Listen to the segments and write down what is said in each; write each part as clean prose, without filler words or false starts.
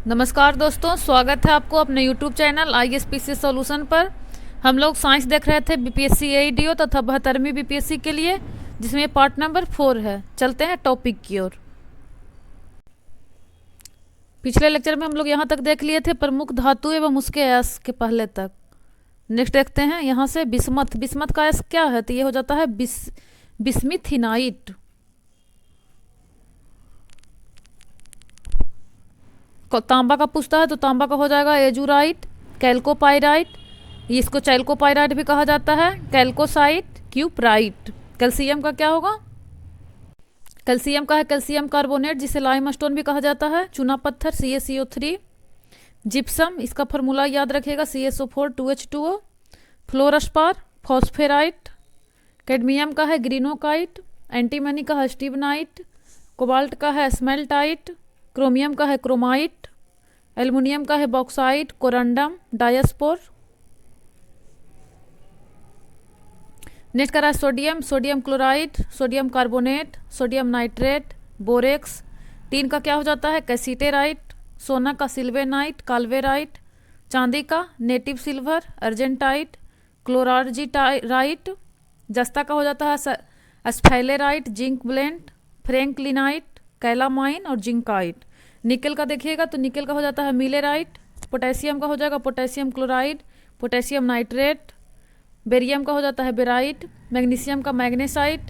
नमस्कार दोस्तों, स्वागत है आपको अपने YouTube चैनल ISPC सॉल्यूशन पर। हम लोग साइंस देख रहे थे बीपीएससी एईडीओ तथा 72वीं बीपीएससी के लिए, जिसमें पार्ट नंबर 4 है। चलते हैं टॉपिक की ओर। पिछले लेक्चर में हम लोग यहाँ तक देख लिए थे प्रमुख धातु एवं उसके अयस्क के पहले तक। नेक्स्ट देखते हैं यहाँ से बिस्मथ। बिस्मथ का अयस्क क्या है? तो ये हो जाता है बिस्मिथिनाइट। तांबा का पूछता है तो तांबा का हो जाएगा एजुराइट, कैल्कोपाइराइट, इसको चैल्कोपाइराइट भी कहा जाता है, कैल्कोसाइट, क्यूपराइट। कैल्शियम का क्या होगा? कैल्शियम का है कैल्शियम कार्बोनेट, जिसे लाइमस्टोन भी कहा जाता है, चूना पत्थर CaCO3। जिप्सम, इसका फार्मूला याद रखिएगा CaSO4 2H2O। फ्लोरस्पार, फॉस्फेराइट। कैडमियम का है ग्रीनोकाइट, एंटीमनी का है स्टीवनाइट, कोबाल्ट का है स्मेल्टाइट, क्रोमियम का है क्रोमाइट, एल्युमिनियम का है बॉक्साइट, कोरंडम, डायस्पोर। नेक्स्ट का रहा है sodium, sodium chloride, sodium carbonate, sodium nitrate, borax. Tin का क्या हो जाता है? कैसीटेराइट। सोना का सिल्वेनाइट, काल्वेराइट। चांदी का नेटिव सिल्वर, अर्जेंटाइट, क्लोरार्जिटाइट। जस्ता का हो जाता है एस्फेलेराइट, जिंक ब्लेंड, फ्रैंकलिनाइट, कैलामाइन और जिंकाइट। निकल का देखिएगा तो निकल का हो जाता है मिलेराइट। पोटेशियम का हो जाएगा potassium chloride, potassium nitrate. Barium का हो जाता है बेराइट। मैग्नीशियम का मैग्नेसाइट,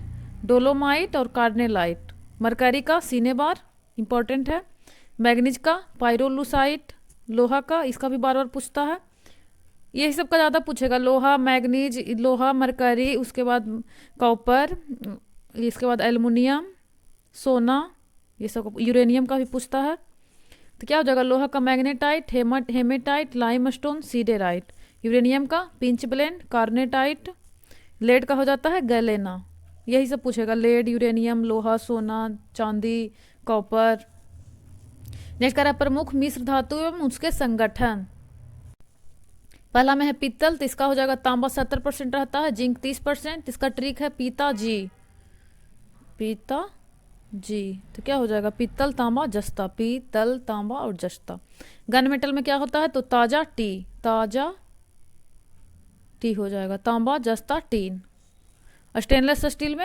डोलोमाइट और कार्नेलाइट। मरकरी का सीनेबार, इंपॉर्टेंट है। मैग्नीज का पायरोलुसाइट। लोहा का, इसका भी बार बार पूछता है, यही सब का ज़्यादा पूछेगा। लोहा, मैग्नीज, लोहा, मरकरी, उसके बाद कॉपर, इसके बाद एल्युमिनियम, सोना, ये सब। यूरेनियम का भी पूछता है। तो क्या हो जाएगा? लोहा का magnetite, hematite, limestone, siderite. Uranium का पिंच ब्लेंड, कार्नेटाइट। लेड का हो जाता है गैलेना। यही सब पूछेगा, लेड, यूरेनियम, लोहा, सोना, चांदी, कॉपर। नेक्स्ट करा प्रमुख मिश्र धातु एवं उसके संगठन। पहला में है पीतल, तो इसका हो जाएगा तांबा 70% रहता है, जिंक 30%। इसका ट्रिक है पीता जी। तो क्या हो जाएगा? पीतल, तांबा, जस्ता। पीतल, तांबा और जस्ता। गन मेटल में क्या होता है? तो ताजा टी हो जाएगा, तांबा, जस्ता, टीन। स्टेनलेस स्टील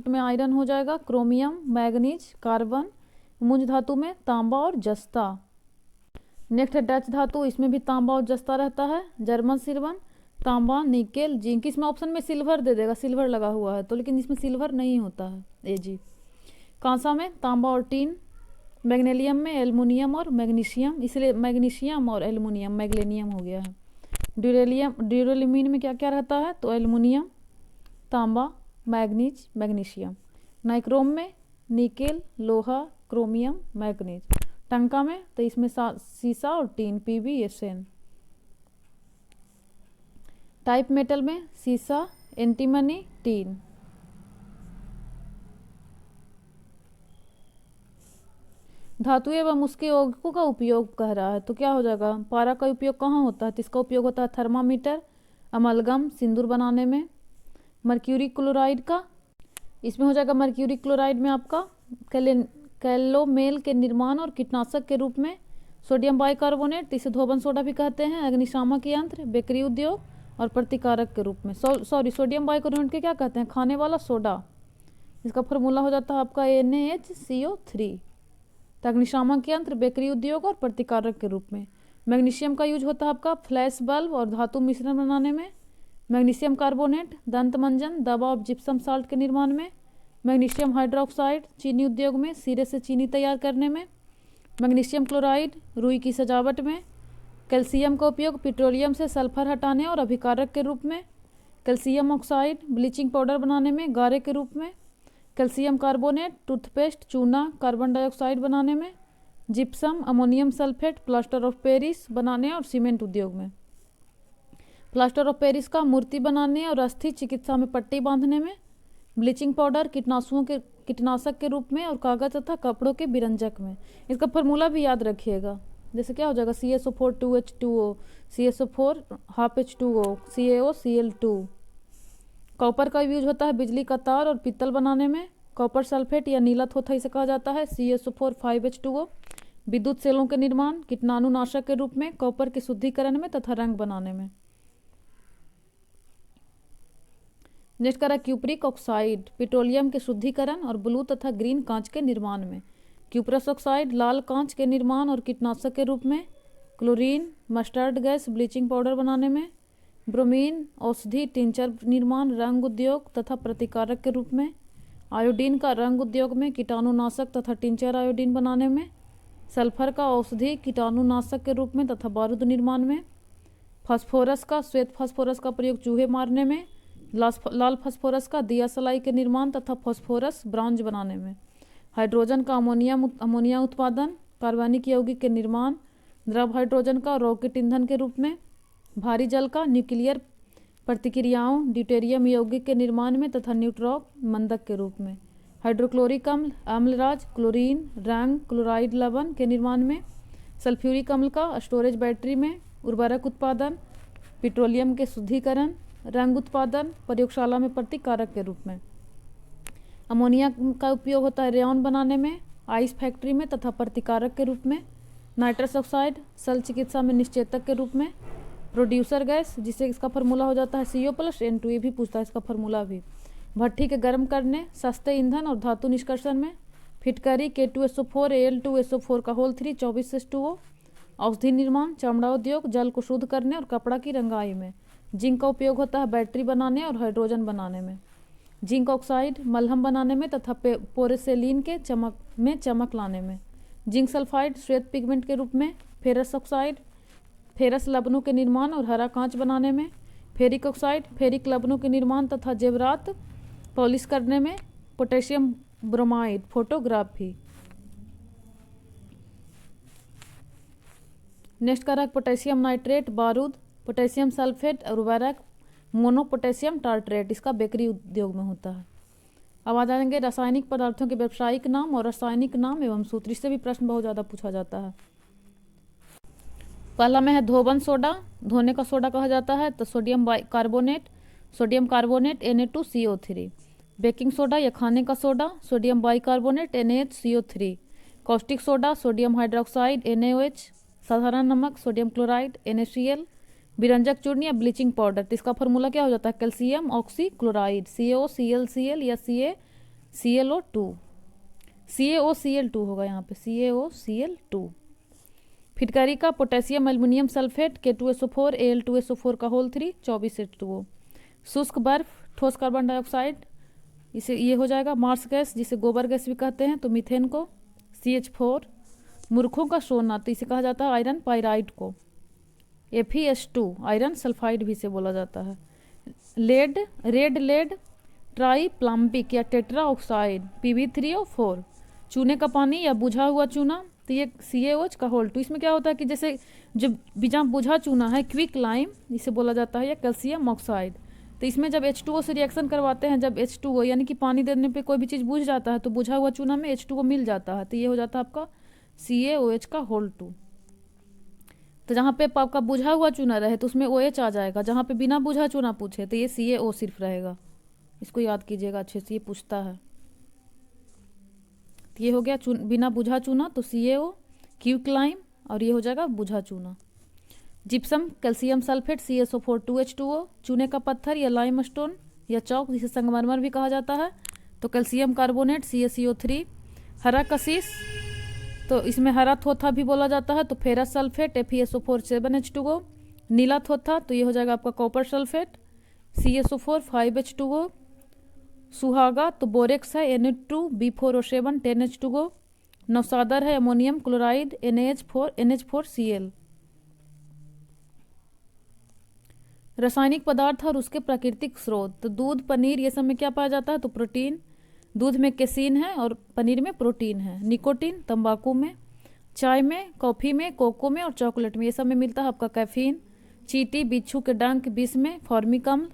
में आयरन हो जाएगा, क्रोमियम, मैग्नीज, कार्बन। मुंज धातु में तांबा और जस्ता। नेक्स्ट है डच धातु, इसमें भी तांबा और जस्ता रहता है। जर्मन सिल्वर, तांबा, निकेल, जिंक। इसमें ऑप्शन में सिल्वर दे देगा, सिल्वर लगा हुआ है तो, लेकिन इसमें सिल्वर नहीं होता है। Ag। कांसा में तांबा और टीन। मैग्नीशियम में एल्युमिनियम और मैग्नीशियम, इसलिए मैग्नीशियम और एल्युमिनियम मैग्नीशियम हो गया है। ड्यूरेलिमीन में क्या क्या रहता है? तो एल्युमिनियम, तांबा, मैग्नीज, मैग्नीशियम। नाइक्रोम में निकेल, लोहा, क्रोमियम, मैग्नीज। टंका में तो इसमें सीसा और टीन, PbSn। टाइप मेटल में सीसा, एंटीमनी, टीन। धातु एवं उसके यौगिकों का उपयोग कह रहा है, तो क्या हो जाएगा? पारा का उपयोग कहाँ होता है? तो इसका उपयोग होता है थर्मामीटर, अमलगम, सिंदूर बनाने में। मर्क्यूरी क्लोराइड का, इसमें हो जाएगा मर्क्यूरी क्लोराइड में आपका कैलोमेल के निर्माण और कीटनाशक के रूप में। सोडियम बाइकार्बोनेट, इसे धोबन सोडा भी कहते हैं, अग्निशामक यंत्र, बेकरी उद्योग और प्रतिकारक के रूप में। सोडियम बाइकार्बोनेट के क्या कहते हैं? खाने वाला सोडा। इसका फॉर्मूला हो जाता है आपका NaHCO3। तो अग्निशामक यंत्र, बेकरी उद्योग और प्रतिकारक के रूप में। मैग्नीशियम का यूज होता है आपका फ्लैश बल्ब और धातु मिश्रण बनाने में। मैग्नीशियम कार्बोनेट, दंत मंजन, दवा और जिप्सम साल्ट के निर्माण में। मैग्नीशियम हाइड्रोक्साइड, चीनी उद्योग में, सिरे से चीनी तैयार करने में। मैग्नीशियम क्लोराइड, रुई की सजावट में। कैल्शियम का उपयोग पेट्रोलियम से सल्फर हटाने और अभिकारक के रूप में। कैल्शियम ऑक्साइड, ब्लीचिंग पाउडर बनाने में, गारे के रूप में। कैल्शियम कार्बोनेट, टूथपेस्ट, चूना, कार्बन डाइऑक्साइड बनाने में। Gypsum, ammonium sulphate, plaster of Paris बनाने और सीमेंट उद्योग में। प्लास्टर ऑफ पेरिस का मूर्ति बनाने और अस्थि चिकित्सा में पट्टी बांधने में। ब्लीचिंग पाउडर कीटनाशक के रूप में और कागज तथा कपड़ों के विरंजक में। इसका फार्मूला भी याद रखिएगा, जैसे क्या हो जाएगा? CaSO4 2H2O, CaSO4 ½ H2O, CaOCl2। Copper का यूज होता है बिजली का तार और पीतल बनाने में। कॉपर सल्फेट या नीला थोथा इसे कहा जाता है, CaSO4 5H2O। विद्युत सेलों के निर्माण, कीटाणुनाशक के रूप में, कॉपर के शुद्धिकरण में तथा रंग बनाने में। नेक्स्ट करा क्यूपरिक ऑक्साइड, पेट्रोलियम के शुद्धिकरण और ब्लू तथा ग्रीन कांच के निर्माण में। क्यूपरस ऑक्साइड, लाल कांच के निर्माण और कीटनाशक के रूप में। Chlorine, mustard gas, bleaching powder बनाने में। ब्रोमीन, औषधि टिंचर निर्माण, रंग उद्योग तथा प्रतिकारक के रूप में। आयोडीन का रंग उद्योग में, कीटाणुनाशक तथा टिंचर आयोडीन बनाने में। सल्फर का औषधि कीटाणुनाशक के रूप में तथा बारूद निर्माण में। फास्फोरस का, श्वेत फास्फोरस का प्रयोग चूहे मारने में। लाल फास्फोरस का दिया सलाई के निर्माण तथा फास्फोरस ब्रॉन्ज बनाने में। हाइड्रोजन का अमोनिया उत्पादन, कार्बनिक यौगिक के निर्माण, द्रव हाइड्रोजन का रॉकेट ईंधन के रूप में। भारी जल का न्यूक्लियर प्रतिक्रियाओं, ड्यूटेरियम यौगिक के निर्माण में तथा न्यूट्रॉन मंदक के रूप में। हाइड्रोक्लोरिक अम्ल, अम्लराज, क्लोरीन, रंग, क्लोराइड लवण के निर्माण में। सल्फ्यूरिक अम्ल का स्टोरेज बैटरी में, उर्वरक उत्पादन, पेट्रोलियम के शुद्धिकरण, रंग उत्पादन, प्रयोगशाला में प्रतिकारक के रूप में। अमोनिया का उपयोग होता है रेयन बनाने में, आइस फैक्ट्री में तथा प्रतिकारक के रूप में। नाइट्रस ऑक्साइड शल्य चिकित्सा में निश्चेतक के रूप में। प्रोड्यूसर गैस, जिसे इसका फार्मूला हो जाता है CO+N2, ये भी पूछता है इसका फार्मूला भी। भट्ठी के गर्म करने, सस्ते ईंधन और धातु निष्कर्षण में। फिटकरी K2SO4 Al2SO4 का होल 3 24H2O। औषधि निर्माण, चमड़ा उद्योग, जल को शुद्ध करने और कपड़ा की रंगाई में। जिंक का उपयोग होता है बैटरी बनाने और हाइड्रोजन बनाने में। जिंक ऑक्साइड मलहम बनाने में तथा पोरेसेलीन के चमक लाने में। जिंक सल्फाइड श्वेत पिगमेंट के रूप में। फेरस ऑक्साइड फेरस लवणों के निर्माण और हरा कांच बनाने में। फेरिक ऑक्साइड फेरिक लवणों के निर्माण तथा जेवरात पॉलिश करने में। Potassium bromide photography. नेक्स्ट का रहा पोटेशियम नाइट्रेट बारूद, पोटेशियम सल्फेट और उर्वरक, मोनो पोटेशियम टार्ट्रेट, इसका बेकरी उद्योग में होता है। अब आ जाएंगे रासायनिक पदार्थों के व्यावसायिक नाम और रासायनिक नाम एवं सूत्र, इससे भी प्रश्न बहुत ज़्यादा पूछा जाता है। पहला में है धोबन सोडा, धोने का सोडा कहा जाता है, तो sodium carbonate Na2CO3। Baking soda या खाने का soda, sodium bicarbonate NaHCO3। Caustic soda, sodium hydroxide NaOH। साधारण नमक, सोडियम क्लोराइड NaCl। विरंजक चूर्ण या ब्लीचिंग पाउडर, तो इसका फार्मूला क्या हो जाता है कैल्शियम ऑक्सीक्लोराइड CaOClCl या CaClO2। CaOCl2 होगा यहाँ पे CaOCl2। फिटकरी का potassium aluminium sulphate K2SO4 Al2SO4 का होल 3 24H2O। शुष्क बर्फ, ठोस कार्बन डाइऑक्साइड, इसे ये हो जाएगा मार्स गैस, जिसे गोबर गैस भी कहते हैं, तो मीथेन को CH4। मूर्खों का सोना, तो इसे कहा जाता है आयरन पाइराइड को। FeS2 आयरन सल्फाइड भी इसे बोला जाता है। रेड लेड ट्राई प्लाम्बिक या टेट्रा ऑक्साइड Pb3O4। चूने का पानी या बुझा हुआ चूना, तो ये CaOH का होल 2। इसमें क्या होता है कि जैसे जो बिना बुझा चूना है क्विक लाइम, इसे बोला जाता है, या कैल्शियम ऑक्साइड, तो इसमें जब H2O से रिएक्शन करवाते हैं, जब H2O यानी कि पानी देने पे कोई भी चीज़ बुझ जाता है, तो बुझा हुआ चूना में H2O मिल जाता है, तो ये हो जाता है आपका CaOH का होल 2। तो जहाँ पे आपका बुझा हुआ चूना रहे तो उसमें OH आ जाएगा, जहाँ पे बिना बुझा चूना पूछे तो ये CaO सिर्फ रहेगा। इसको याद कीजिएगा अच्छे से, ये पूछता है। तो ये हो गया बिना बुझा चूना, तो CaO, क्विक लाइम, और ये हो जाएगा बुझा चूना। Gypsum calcium sulphate CaSO4 2H2O। चूने का पत्थर या लाइम स्टोन या चौक, जिसे संगमरमर भी कहा जाता है, तो कैल्शियम कार्बोनेट CaCO3। हरा कशिश, तो इसमें हरा थोथा भी बोला जाता है, तो फेरस सल्फेट FeSO4 7H2O। नीला थोथा, तो ये हो जाएगा आपका कॉपर सल्फेट CaSO4 5H2O। सुहागा, तो बोरेक्स है Na2B4O7 10H2O। नौसादर है अमोनियम क्लोराइड NH4Cl। रासायनिक पदार्थ और उसके प्राकृतिक स्रोत, तो दूध, पनीर, ये सब में क्या पाया जाता है, तो प्रोटीन। दूध में केसिन है और पनीर में प्रोटीन है। निकोटीन तंबाकू में, चाय में, कॉफ़ी में, कोको में और चॉकलेट में, ये सब में मिलता है आपका कैफीन। चींटी, बिच्छू के डंक, विष में फॉर्मिक अम्ल।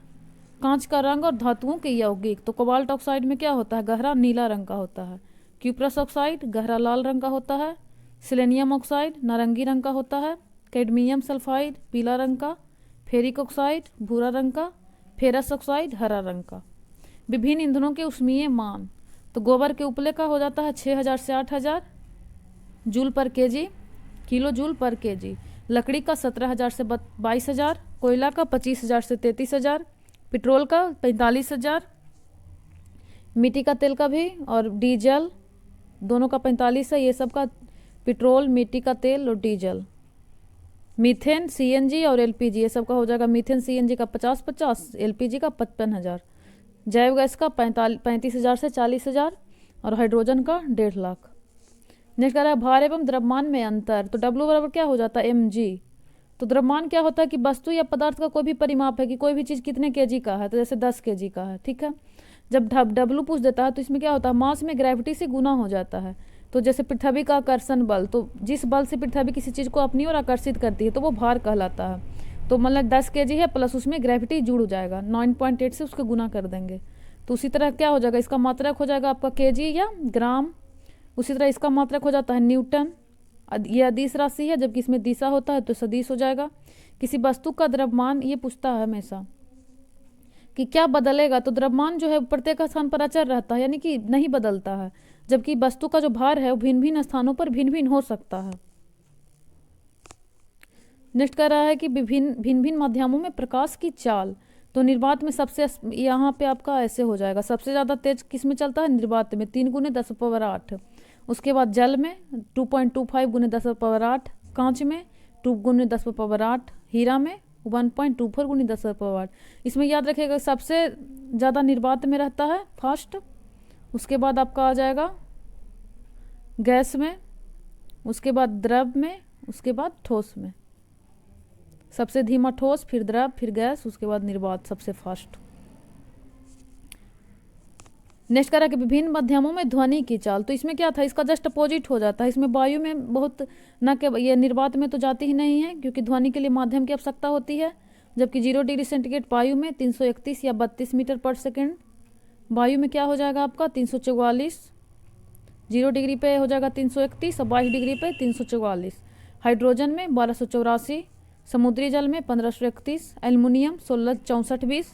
कांच का रंग और धातुओं के यौगिक, तो कोबाल्ट ऑक्साइड में क्या होता है, गहरा नीला रंग का होता है। क्यूप्रस ऑक्साइड गहरा लाल रंग का होता है। सिलेनियम ऑक्साइड नारंगी रंग का होता है। कैडमियम सल्फाइड पीला रंग का। फेरिक ऑक्साइड भूरा रंग का। फेरस ऑक्साइड हरा रंग का। विभिन्न ईंधनों के ऊष्मीय मान, तो गोबर के उपले का हो जाता है 6000 से 8000। जूल पर केजी, किलो जूल पर केजी। लकड़ी का 17,000 से 22,000, कोयला का 25,000 से 33,000, पेट्रोल का 45,000, मिट्टी का तेल का भी और डीजल दोनों का 45 है। ये सब का पेट्रोल, मिट्टी का तेल और डीजल। मीथेन, सीएनजी और एलपीजी ये सब का हो जाएगा। मीथेन सीएनजी का 50,000, एलपीजी का 55,000, जैव गैस का 35,000 से 40,000 और हाइड्रोजन का 1.5 लाख। नेक्स्ट कह रहा है भार एवं द्रव्यमान में अंतर। तो डब्ल्यू बराबर क्या हो जाता है, mg। तो द्रव्यमान क्या होता है कि वस्तु या पदार्थ का कोई भी परिमाप है कि कोई भी चीज़ कितने केजी का है, तो जैसे 10 केजी का है, ठीक है। जब डब्लू पूछ देता है तो इसमें क्या होता है, मास में ग्रेविटी से गुना हो जाता है। तो जैसे पृथ्वी का आकर्षण बल, तो जिस बल से पृथ्वी किसी चीज़ को अपनी ओर आकर्षित करती है तो वो भार कहलाता है। तो मतलब 10 केजी है प्लस उसमें ग्रेविटी जुड़ जाएगा, 9.8 से उसको गुना कर देंगे। तो उसी तरह क्या हो जाएगा, इसका मात्रक हो जाएगा आपका केजी या ग्राम। उसी तरह इसका मात्रक हो जाता है न्यूटन। ये अदिश राशि है, जबकि इसमें दिशा होता है तो सदिश हो जाएगा। किसी वस्तु का द्रव्यमान ये पूछता है हमेशा कि क्या बदलेगा, तो द्रव्यमान जो है प्रत्येक स्थान पर अचर रहता है, यानी कि नहीं बदलता है। जबकि वस्तु का जो भार है वो भिन्न भिन्न स्थानों पर भिन्न भिन्न हो सकता है। नेक्स्ट कह रहा है कि भिन्न भिन्न माध्यमों में प्रकाश की चाल। तो निर्वात में सबसे, यहाँ पे आपका ऐसे हो जाएगा, सबसे ज़्यादा तेज किस में चलता है, निर्वात में 3 × 10⁸। उसके बाद जल में 2.25 × 10⁸, कांच में 2 × 10⁸, हीरा में 1.24 × 10⁸। इसमें याद रखिएगा सबसे ज़्यादा निर्वात में रहता है फर्स्ट। उसके बाद आपका आ जाएगा गैस में, उसके बाद द्रव में, उसके बाद ठोस में। सबसे धीमा ठोस, फिर द्रव, फिर गैस, उसके बाद निर्वात सबसे फास्ट। नेक्स्ट करा कि विभिन्न माध्यमों में ध्वनि की चाल। तो इसमें क्या था, इसका जस्ट अपोजिट हो जाता है। इसमें वायु में बहुत न के ये निर्वात में तो जाती ही नहीं है क्योंकि ध्वनि के लिए माध्यम की आवश्यकता होती है। जबकि 0 डिग्री सेंटीग्रेड वायु में 331 या 32 मीटर पर सेकेंड। वायु में क्या हो जाएगा आपका 344, 0 डिग्री पे हो जाएगा 331 और 22 डिग्री पे 344। हाइड्रोजन में 1284, समुद्री जल में 1531, एल्युमिनियम 166420,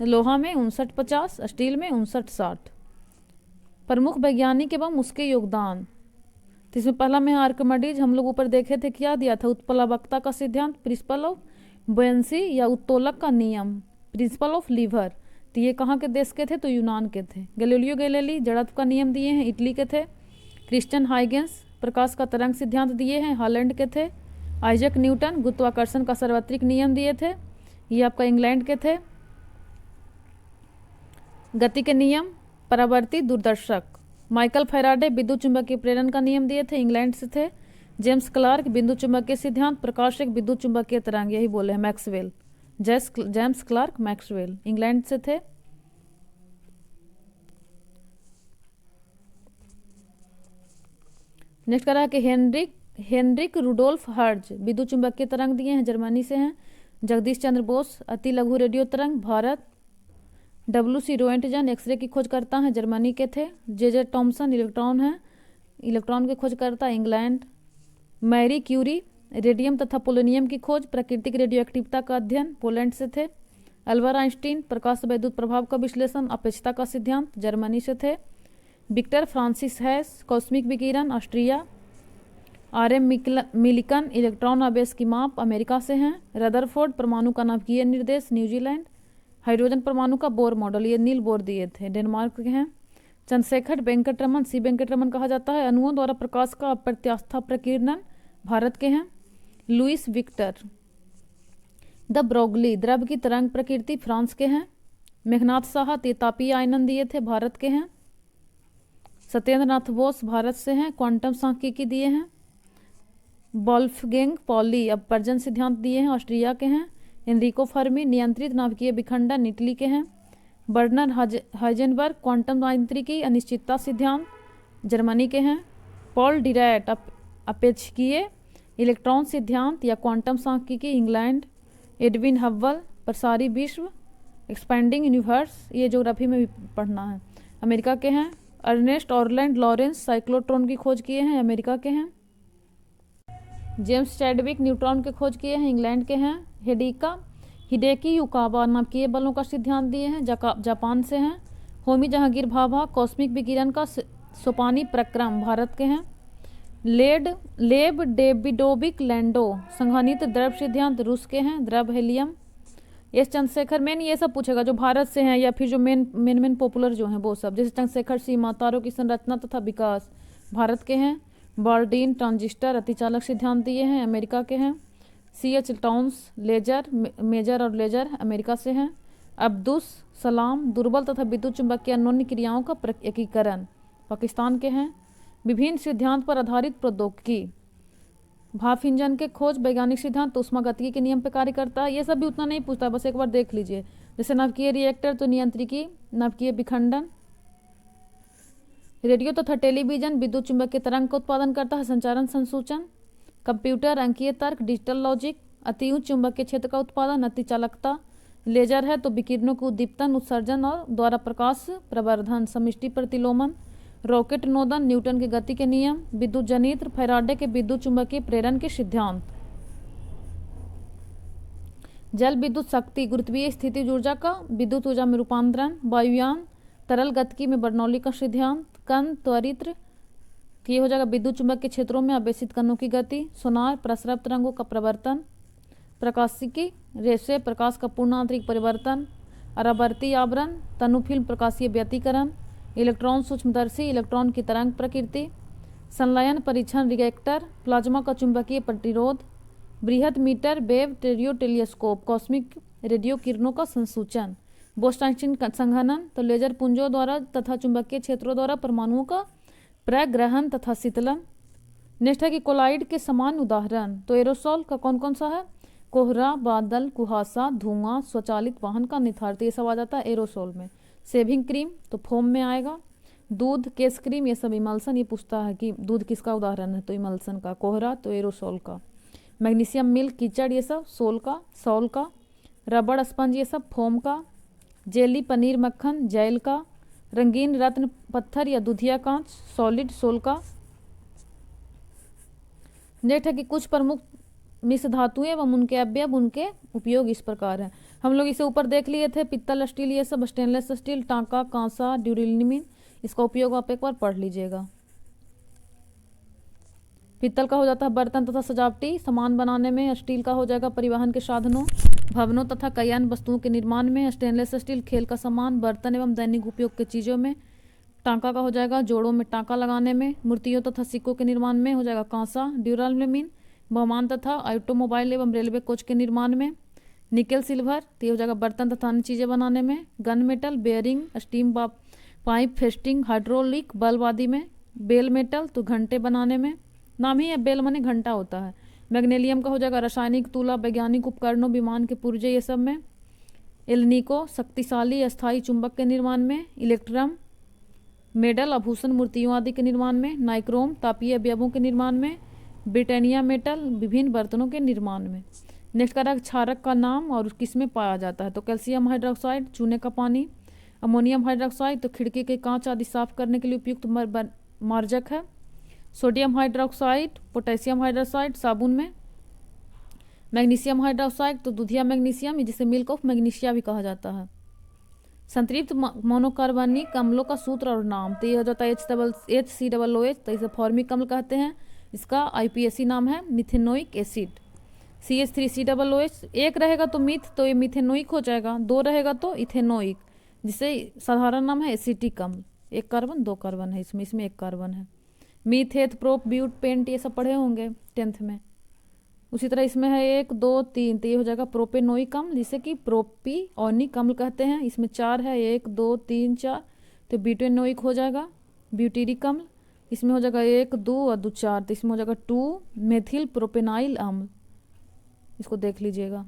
लोहा में 5950, स्टील में 5960। प्रमुख वैज्ञानिक एवं उसके योगदान। तो इसमें पहला में आर्किमिडीज, हम लोग ऊपर देखे थे, क्या दिया था, उत्प्लावकता का सिद्धांत, प्रिंसिपल ऑफ बुयंसी या उत्तोलक का नियम, प्रिंसिपल ऑफ लीवर। तो ये कहाँ के देश के थे, तो यूनान के थे। गैलीलियो गैलीली जड़त्व का नियम दिए हैं, इटली के थे। क्रिस्टियन हाइगेंस प्रकाश का तरंग सिद्धांत दिए हैं, हॉलैंड के थे। आइजैक न्यूटन गुरुत्वाकर्षण का सार्वत्रिक नियम दिए थे, ये आपका इंग्लैंड के थे। गति के नियम, परावर्ती दूरदर्शक। माइकल फैराडे विद्युत चुंबकीय प्रेरण का नियम दिए थे, इंग्लैंड से थे। जेम्स क्लार्क बिंदु चुंबकीय सिद्धांत, प्रकाश एक विद्युत चुंबकीय तरंग, यही बोले हैं Maxwell. James Clerk Maxwell England से थे। नेक्स्ट करा कि हेनरिक रुडोल्फ हर्ज विद्युत चुंबकीय तरंग दिए हैं, जर्मनी से हैं। जगदीश चंद्र बोस अति लघु रेडियो तरंग, भारत। WC रोएंटजन एक्सरे की खोजकर्ता हैं, जर्मनी के थे। जे टॉमसन इलेक्ट्रॉन के खोजकर्ता, इंग्लैंड। मैरी क्यूरी रेडियम तथा पोलोनियम की खोज, प्राकृतिक रेडियोएक्टिविटी का अध्ययन, पोलैंड से थे। अल्बर्ट आइंस्टीन प्रकाश वैद्युत प्रभाव का विश्लेषण, अपेक्षता का सिद्धांत, जर्मनी से थे। विक्टर फ्रांसिस हैस कॉस्मिक विकिरण, ऑस्ट्रिया। RM मिलिकन इलेक्ट्रॉन आवेश की माप, अमेरिका से हैं। रदरफोर्ड परमाणु का नाभिकीय निर्देश, न्यूजीलैंड। हाइड्रोजन परमाणु का बोर मॉडल, ये नील बोर दिए थे, डेनमार्क के हैं। चंद्रशेखर वेंकटरमन सी वेंकटरमन कहा जाता है, अणुओं द्वारा प्रकाश का अप्रत्यास्था प्रकीर्णन, भारत के हैं। लुइस विक्टर द ब्रोगली द्रव की तरंग प्रकृति, फ्रांस के हैं। मेघनाथ साहा तापीय आयनन दिए थे, भारत के हैं। सत्येंद्र नाथ बोस भारत से हैं, क्वांटम सांख्यिकी दिए हैं। वोल्फगैंग पॉली अपवर्जन सिद्धांत दिए हैं, ऑस्ट्रिया के हैं। एनरिको फर्मी नियंत्रित नाभिकीय विखंडन, इटली के हैं। बर्नर हाइजेनबर्ग क्वांटम यांत्रिकी अनिश्चितता सिद्धांत, जर्मनी के हैं। पॉल डिरैट अपेक्षकीय इलेक्ट्रॉन सिद्धांत या क्वांटम सांख्यिकी, इंग्लैंड। एडविन हब्बल प्रसारी विश्व एक्सपैंडिंग यूनिवर्स, ये ज्योग्राफी में भी पढ़ना है, अमेरिका के हैं। अर्नेस्ट ऑरलैंड लॉरेंस साइक्लोट्रॉन की खोज किए हैं, अमेरिका के हैं। जेम्स चैडविक न्यूट्रॉन की खोज किए हैं, इंग्लैंड के हैं। हिडेकी युकावा नाभिकीय बलों का सिद्धांत दिए हैं, जापान से हैं। होमी जहांगीर भाभा कॉस्मिक विकिरण का सोपानी प्रक्रम, भारत के हैं। लेब डेविडोविक लैंडो, संघनित द्रव सिद्धांत रूस के हैं, द्रव हेलियम। एस चंद्रशेखर, मेन ये सब पूछेगा जो भारत से हैं या फिर जो मेन पॉपुलर जो हैं वो सब, जैसे चंद्रशेखर सीमा, तारों की संरचना तथा विकास भारत के हैं। बर्डीन ट्रांजिस्टर, अतिचालक सिद्धांत ये हैं, अमेरिका के हैं। CH टाउन्स, लेजर मेजर और लेजर अमेरिका से हैं। अब्दुस सलाम, दुर्बल तथा विद्युत चुंबकीय अन्योन्य क्रियाओं का एकीकरण पाकिस्तान के हैं। विभिन्न सिद्धांत पर आधारित प्रौद्योगिकी, भाप इंजन के खोज, वैज्ञानिक सिद्धांत, ऊष्मागतिकी के नियम पर कार्य करता है। ये सब भी उतना नहीं पूछता, बस एक बार देख लीजिए। जैसे नाभिकीय रिएक्टर तो नियंत्रिकी, नाभिकीय विखंडन। रेडियो तथा टेलीविजन विद्युत चुंबकीय तरंग का उत्पादन करता है, संचारण संसूचन। कंप्यूटर अंकीय तर्क, डिजिटल लॉजिक। अति उच्च चुंबकीय क्षेत्र का उत्पादन, अतिचालकता। लेजर है तो विकिरणों के उद्दीपन, उत्सर्जन और द्वारा प्रकाश प्रवर्धन, समष्टि प्रतिलोमन। रॉकेट नोदन, न्यूटन के गति के नियम। विद्युत जनित्र, फैराडे के विद्युत चुंबकीय प्रेरण के सिद्धांत। जल विद्युत शक्ति, गुरुत्वीय स्थिति ऊर्जा का विद्युत ऊर्जा में रूपांतरण। वायुयान, तरल गतिकी में बर्नौली का सिद्धांत। कण त्वरित्र, ये हो जाएगा विद्युत चुंबकीय क्षेत्रों में आवेशित कणों की गति। सोनार, प्रसरव तरंगों का प्रवर्तन। प्रकाशिकी, रेशे, प्रकाश का पूर्ण आंतरिक परिवर्तन। परावर्ती आवरण, तनु फिल्म, प्रकाशीय व्यतिकरण। इलेक्ट्रॉन सूक्ष्मदर्शी, इलेक्ट्रॉन की तरंग प्रकृति। संलयन परीक्षण, रिएक्टर। प्लाज्मा का चुंबकीय प्रतिरोध। बृहद metre wave radio telescope, cosmic radio किरणों का संसूचन। बोस्टन संघनन, तो लेजर पुंजों द्वारा तथा चुंबकीय क्षेत्रों द्वारा परमाणुओं का प्रग्रहण तथा शीतलन। नेक्स्ट है कि कोलाइड के समान उदाहरण, तो एरोसोल का कौन कौन सा है? कोहरा, बादल, कुहासा, धुआं, स्वचालित वाहन का निथार, तो ये सब आ जाता है एरोसोल में। शेविंग क्रीम तो फोम में आएगा। दूध, केस क्रीम, ये सब इमल्सन। ये पूछता है कि दूध किसका उदाहरण है, तो इमल्सन का। कोहरा तो एरोसोल का। मैग्नीशियम मिल्क, कीचड़, ये सब सॉल का। रबड़ स्पंज, ये सब फोम का। जेली, पनीर, मक्खन, जेल का। रंगीन रत्न पत्थर या दुधिया कांच, सॉलिड सोल का। नेक्स्ट है कि कुछ प्रमुख मिश्र धातुएं एवं उनके अवयव, उनके उपयोग इस प्रकार है। हम लोग इसे ऊपर देख लिए थे, पित्तल, स्टील, ये सब स्टेनलेस स्टील, टांका, कांसा, ड्यूरेलिन, इसका उपयोग आप एक बार पढ़ लीजिएगा। पित्तल का हो जाता है बर्तन तथा सजावटी सामान बनाने में। स्टील का हो जाएगा परिवहन के साधनों, भवनों तथा कई अन्य वस्तुओं के निर्माण में। स्टेनलेस स्टील खेल का सामान, बर्तन एवं दैनिक उपयोग के चीज़ों में। टांका का हो जाएगा जोड़ों में टांका लगाने में। मूर्तियों तथा सिक्कों के निर्माण में हो जाएगा कांसा। ड्यूराल्यूमिन बहुमान तथा ऑटोमोबाइल एवं रेलवे कोच के निर्माण में। निकेल सिल्वर तो ये हो जाएगा बर्तन तथा अन्य चीज़ें बनाने में। Gun metal, bearing, steam pipe, फेस्टिंग, हाइड्रोलिक बल्ब आदि में। बेल मेटल तो घंटे बनाने में, नाम ही है बेल माने घंटा होता है। मैग्नीशियम का हो जाएगा रासायनिक तुला, वैज्ञानिक उपकरणों, विमान के पुर्जे, ये सब में। एल्निको शक्तिशाली अस्थायी चुंबक के निर्माण में। इलेक्ट्रम मेडल आभूषण, मूर्तियों आदि के निर्माण में। नाइक्रोम तापीय अवयवों के निर्माण में। ब्रिटानिया मेटल विभिन्न बर्तनों के निर्माण में। नेक्स्ट का क्षारक का नाम और किस में पाया जाता है, तो कैल्शियम हाइड्रोक्साइड, चूने का पानी। अमोनियम हाइड्रोक्साइड तो खिड़की के कांच आदि साफ करने के लिए उपयुक्त मार्जक है। सोडियम हाइड्रोक्साइड, पोटेशियम हाइड्रोक्साइड साबुन में। मैग्नीशियम हाइड्रोक्साइड तो दुधिया मैग्नीशियम, जिसे मिल्क ऑफ मैग्नीशिया भी कहा जाता है। संतृप्त मोनोकार्बनिक अम्लों का सूत्र और नाम, तो ये हो जाता है HCOOH, तो इसे फॉर्मिक अम्ल कहते हैं। इसका IPAC नाम है मिथेनोइक एसिड। CH3COOH, एक रहेगा तो मिथ, तो ये मिथेनोइक हो जाएगा। दो रहेगा तो इथेनोइक, जिसे साधारण नाम है एसिटिक अम्ल। एक कार्बन दो कार्बन है इसमें एक कार्बन है। Meth, eth, prop, but, pent, ये सब पढ़े होंगे 10th में। उसी तरह इसमें है 1 2 3, तो ये हो जाएगा प्रोपेनोइक अम्ल, जिसे कि प्रोपिओनिक अम्ल कहते हैं। इसमें 4 है, 1 2 3 4, तो ब्यूटेनोइक हो जाएगा। ब्यूटेरिक अम्ल, इसमें हो जाएगा 1 2 और 2 4, तो इसमें हो जाएगा 2 मेथिल प्रोपेनाइल अम्ल, इसको देख लीजिएगा।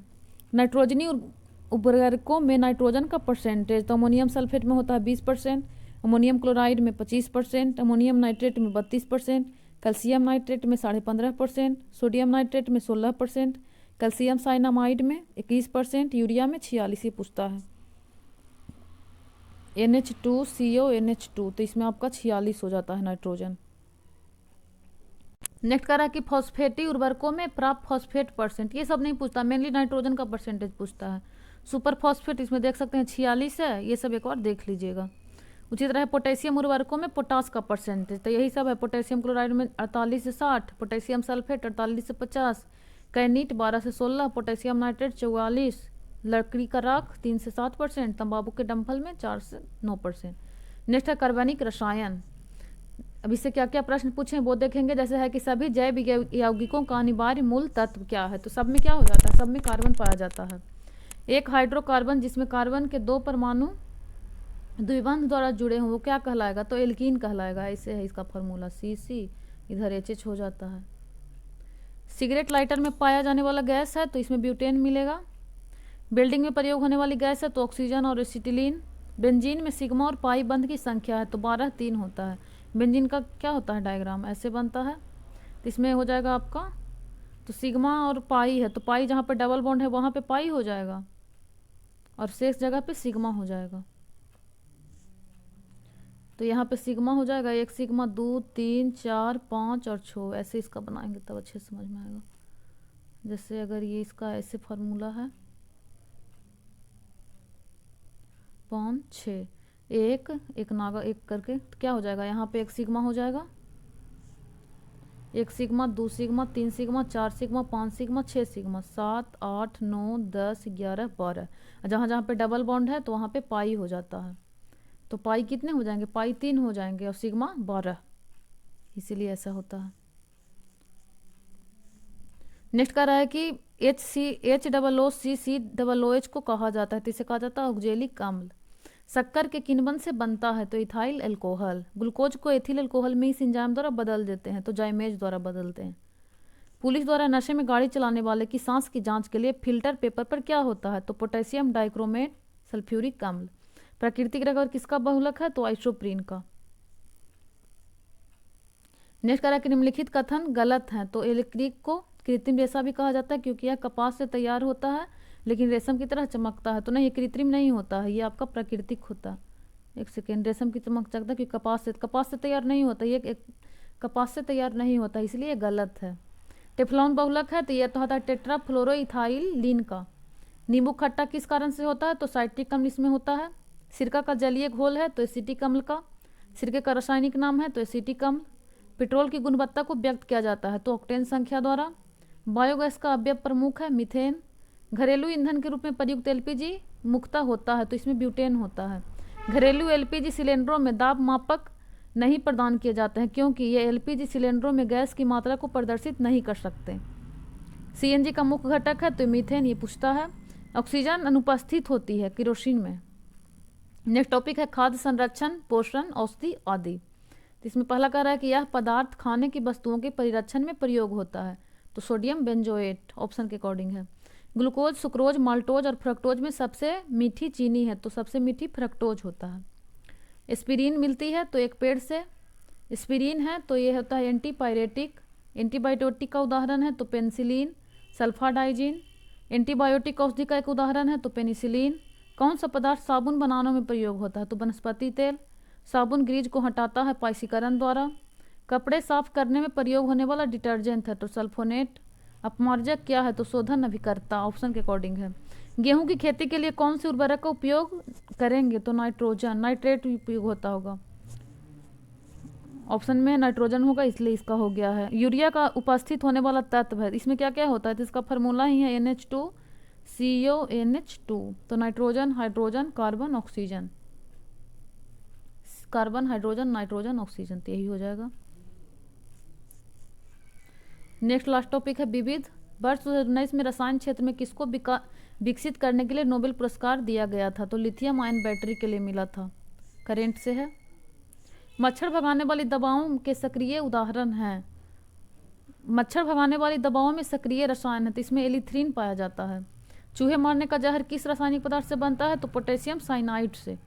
नाइट्रोजनी उर्वरकों में नाइट्रोजन का परसेंटेज, तो अमोनियम सल्फेट में होता है 20%, अमोनियम क्लोराइड में 25%, अमोनियम नाइट्रेट में 32%, कैल्शियम नाइट्रेट में 15.5%, सोडियम नाइट्रेट में 16%, कैल्शियम साइनामाइड में 21%, यूरिया में 46। ये पूछता है। NH2CO NH2, तो इसमें आपका 46 हो जाता है नाइट्रोजन। नेक्स्ट कह रहा है कि फॉस्फेटी उर्वरकों में प्राप्त फॉस्फेट परसेंट, ये सब नहीं पूछता, मेनली नाइट्रोजन का परसेंटेज पूछता है। सुपर फॉस्फेट इसमें देख सकते हैं 46 है, ये सब एक बार देख लीजिएगा। उसी तरह पोटेशियम उर्वरकों में पोटास का परसेंटेज, तो यही सब है। पोटेशियम क्लोराइड में 48 से 60, पोटेशियम सल्फेट 48 से 50, कैनीट 12 से 16, पोटेशियम नाइट्रेट 44, लकड़ी का राख 3 से 7%, तंबाकू के डंठल में 4 से 9%। नेक्स्ट है कार्बनिक रसायन। अब इससे क्या क्या प्रश्न पूछे वो देखेंगे। जैसे है कि सभी जैव यौगिकों का अनिवार्य मूल तत्व क्या है, तो सब में क्या हो जाता है, सब में कार्बन पाया जाता है। एक हाइड्रोकार्बन जिसमें कार्बन के 2 परमाणु द्विबंध द्वारा जुड़े हों वो क्या कहलाएगा, तो एल्कीन कहलाएगा। ऐसे है इसका फॉर्मूला CC, इधर HH हो जाता है। सिगरेट लाइटर में पाया जाने वाला गैस है तो इसमें ब्यूटेन मिलेगा। बिल्डिंग में प्रयोग होने वाली गैस है तो ऑक्सीजन और एसिटिलीन। बेंजीन में सिग्मा और पाई बंध की संख्या है तो 12 3 होता है। बेंजीन का क्या होता है डायग्राम ऐसे बनता है, तो इसमें हो जाएगा आपका, तो सिग्मा और पाई है तो पाई जहाँ पे डबल बॉन्ड है वहाँ पे पाई हो जाएगा और शेष जगह पे सिग्मा हो जाएगा। तो यहाँ पे सिग्मा हो जाएगा, 1 सिग्मा 2 3 4 5 और 6, ऐसे इसका बनाएंगे तब अच्छे से समझ में आएगा। जैसे अगर ये इसका ऐसे फार्मूला है 5 6 1 1 नागा 1 करके, तो क्या हो जाएगा यहाँ पे 1 सिग्मा हो जाएगा, 1 sigma 2 sigma 3 sigma 4 sigma 5 sigma 6 sigma 7 8 9 10 11 12। जहाँ जहाँ पे डबल बॉन्ड है तो वहाँ पे पाई हो जाता है, तो पाई कितने हो जाएंगे, पाई 3 हो जाएंगे और सिग्मा 12, इसीलिए ऐसा होता है। नेक्स्ट कह रहा है कि HCOOH को कहा जाता है, तो इसे कहा जाता है ऑक्जेलिक अम्ल। शक्कर के किण्वन से बनता है तो इथाइल अल्कोहल। ग्लूकोज को एथिल अल्कोहल में इस एंजाइम द्वारा बदल देते हैं तो जाइमेज द्वारा बदलते हैं। पुलिस द्वारा नशे में गाड़ी चलाने वाले की सांस की जांच के लिए फिल्टर पेपर पर क्या होता है, तो पोटेशियम डाइक्रोमेट सल्फ्यूरिक अम्ल। प्राकृतिक रबर किसका बहुलक है, तो आइसोप्रीन का। नेक्स्ट कह रहा है कि निम्नलिखित कथन गलत हैं, तो इलेक्ट्रिक को कृत्रिम रेशा भी कहा जाता है क्योंकि यह कपास से तैयार होता है लेकिन रेशम की तरह चमकता है, तो नहीं ये कृत्रिम नहीं होता है, ये आपका प्राकृतिक होता है। एक सेकेंड, रेशम की चमक चकता है कि कपास से तैयार नहीं होता, ये कपास से तैयार नहीं होता, इसलिए गलत है। टेफ्लॉन बहुलक है तो यह तो होता है टेट्राफ्लोरोइथाइलिन का। नींबू खट्टा किस कारण से होता है, तो साइट्रिक अम्ल इसमें होता है। सिरका का जलीय घोल है तो एसिटिक अम्ल का। सिरके का रासायनिक नाम है तो एसिटिक अम्ल। पेट्रोल की गुणवत्ता को व्यक्त किया जाता है तो ऑक्टेन संख्या द्वारा। बायोगैस का अवयव प्रमुख है मीथेन। घरेलू ईंधन के रूप में प्रयुक्त LPG मुख्यतः होता है तो इसमें ब्यूटेन होता है। घरेलू LPG सिलेंडरों में दाब मापक नहीं प्रदान किए जाते हैं क्योंकि ये LPG सिलेंडरों में गैस की मात्रा को प्रदर्शित नहीं कर सकते। CNG का मुख्य घटक है तो मीथेन, ये पूछता है। ऑक्सीजन अनुपस्थित होती है केरोसिन में। नेक्स्ट टॉपिक है खाद्य संरक्षण, पोषण, औषधि आदि। तो इसमें पहला कह रहा है कि यह पदार्थ खाने की वस्तुओं के परिरक्षण में प्रयोग होता है तो सोडियम बेंजोएट ऑप्शन के अकॉर्डिंग है। ग्लूकोज, सुक्रोज, माल्टोज और फ्रक्टोज में सबसे मीठी चीनी है तो सबसे मीठी फ्रक्टोज होता है। एस्पिरिन मिलती है तो एक पेड़ से एस्पिरिन है तो ये होता है एंटीपायरेटिक। एंटीबायोटिक का उदाहरण है तो पेनिसिलिन। सल्फाडाइजिन एंटीबायोटिक औषधि का एक उदाहरण है तो पेनिसिलिन। कौन सा पदार्थ साबुन बनाने में प्रयोग होता है, तो वनस्पति तेल। साबुन ग्रीज को हटाता है पाइसीकरण द्वारा। कपड़े साफ करने में प्रयोग होने वाला डिटर्जेंट है तो सल्फोनेट। अपमार्जक क्या है, तो शोधन अभिकर्ता ऑप्शन के अकॉर्डिंग है। गेहूं की खेती के लिए कौन से उर्वरक का उपयोग करेंगे, तो नाइट्रोजन, नाइट्रेट उपयोग होता होगा, ऑप्शन में नाइट्रोजन होगा इसलिए इसका हो गया है। यूरिया का उपस्थित होने वाला तत्व है, इसमें क्या क्या होता है, तो इसका फार्मूला ही है NH2CONH2, तो nitrogen, hydrogen, carbon, oxygen. Carbon, hydrogen, nitrogen, oxygen, तो यही हो जाएगा। नेक्स्ट लास्ट टॉपिक है विविध। वर्ष 2019 में रसायन क्षेत्र में किसको विकसित करने के लिए नोबेल पुरस्कार दिया गया था, तो लिथियम आयन बैटरी के लिए मिला था। करेंट से है। मच्छर भगाने वाली दवाओं के सक्रिय उदाहरण हैं। मच्छर भगाने वाली दवाओं में सक्रिय रसायन है तो इसमें एलिथ्रीन पाया जाता है। चूहे मारने का जहर किस रासायनिक पदार्थ से बनता है, तो पोटेशियम साइनाइड से।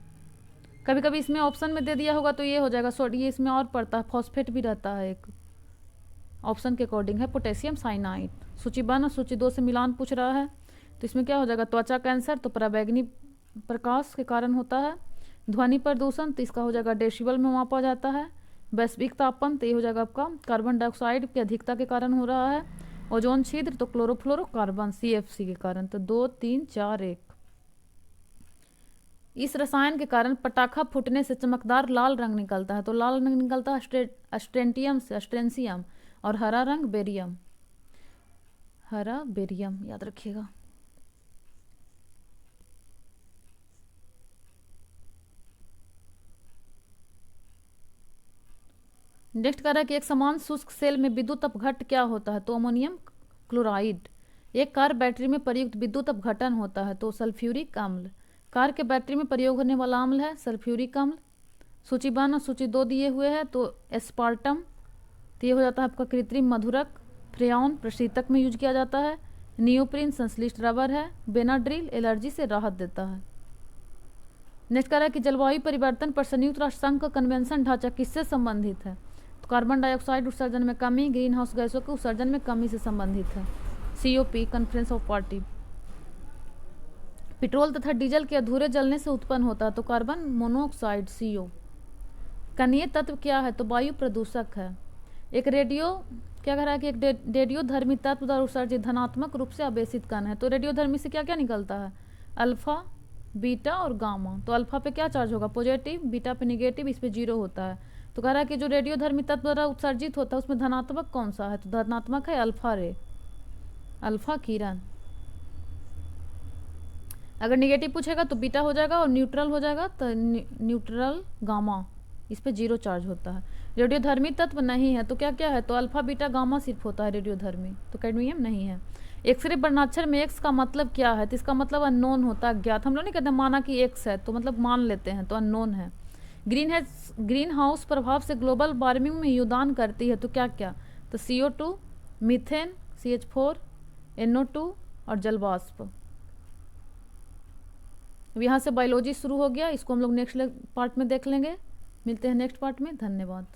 कभी कभी इसमें ऑप्शन में दे दिया होगा तो ये हो जाएगा सोडियम, इसमें और पड़ता है, फॉस्फेट भी रहता है एक, ऑप्शन के अकॉर्डिंग है पोटेशियम साइनाइड। सूची 1 और सूची 2 से मिलान पूछ रहा है तो इसमें क्या हो जाएगा, त्वचा कैंसर तो पराबैंगनी प्रकाश के कारण होता है। ध्वनि प्रदूषण तो इसका हो जाएगा डेसिबल में मापा जाता है। वैश्विक तापमान तो ये हो जाएगा आपका कार्बन डाइऑक्साइड की अधिकता के कारण हो रहा है। ओजोन छिद्र तो क्लोरोफ्लोरोकार्बन CFC के कारण, तो 2 3 4 1। इस रसायन के कारण पटाखा फूटने से चमकदार लाल रंग निकलता है, तो लाल रंग निकलता है अस्ट्रेंटियम से, अस्ट्रेंसियम, और हरा रंग बेरियम, हरा बेरियम याद रखिएगा। नेक्स्ट कह रहा है कि एक समान शुष्क सेल में विद्युत अपघट्ट क्या होता है, तो अमोनियम क्लोराइड। एक कार बैटरी में प्रयुक्त विद्युत अपघटन होता है, तो सल्फ्यूरिक अम्ल। कार के बैटरी में प्रयोग होने वाला अम्ल है सल्फ्यूरिक अम्ल। सूची 1 और सूची 2 दिए हुए हैं, तो एस्पार्टम, तो ये हो जाता है आपका कृत्रिम मधुरक। फ्रेऑन प्रशीतक में यूज किया जाता है। नियोप्रिन संश्लिष्ट रबर है। बेनाड्रिल एलर्जी से राहत देता है। नेक्स्ट कह रहा है कि जलवायु परिवर्तन पर संयुक्त राष्ट्र संघ का कन्वेंशन ढांचा किससे संबंधित है, तो कार्बन डाइऑक्साइड उत्सर्जन में कमी, ग्रीन हाउस गैसों के उत्सर्जन में कमी से संबंधित है। COP conference of party. Petrol तथा डीजल के अधूरे जलने से उत्पन्न होता है, तो कार्बन मोनोऑक्साइड CO। कणीय तत्व क्या है, तो वायु प्रदूषक है। एक रेडियो क्या कह रहा है कि एक रेडियोधर्मी तत्व द्वारा उत्सर्जित धनात्मक रूप से आवेशित कण है, तो रेडियोधर्मी से क्या क्या निकलता है, अल्फा, बीटा और गामा। तो अल्फा पे क्या चार्ज होगा, पॉजिटिव, बीटा पे निगेटिव, इस पे 0 होता है। तो कह रहा है कि जो रेडियोधर्मी तत्व द्वारा उत्सर्जित होता है उसमें धनात्मक कौन सा है, तो धनात्मक है अल्फा रे, अल्फा किरण। अगर निगेटिव पूछेगा तो बीटा हो जाएगा, और न्यूट्रल हो जाएगा तो न्यूट्रल गामा, इस पे 0 चार्ज होता है। रेडियोधर्मी तत्व नहीं है तो क्या क्या है, तो अल्फा बीटा गामा सिर्फ होता है रेडियोधर्मी, तो कैडमियम नहीं है। एक्सरे वर्णाक्षर में एक्स का मतलब क्या है, तो इसका मतलब अननोन होता है, अज्ञात। हम लोग नहीं कहते माना कि एक्स है तो मतलब मान लेते हैं, तो अननोन है। ग्रीन हाउस प्रभाव से ग्लोबल वार्मिंग में योगदान करती है, तो क्या क्या, तो CO2, मीथेन, CH4, NO2 और जलवाष्प। अब यहाँ से बायोलॉजी शुरू हो गया, इसको हम लोग नेक्स्ट पार्ट में देख लेंगे। मिलते हैं नेक्स्ट पार्ट में, धन्यवाद।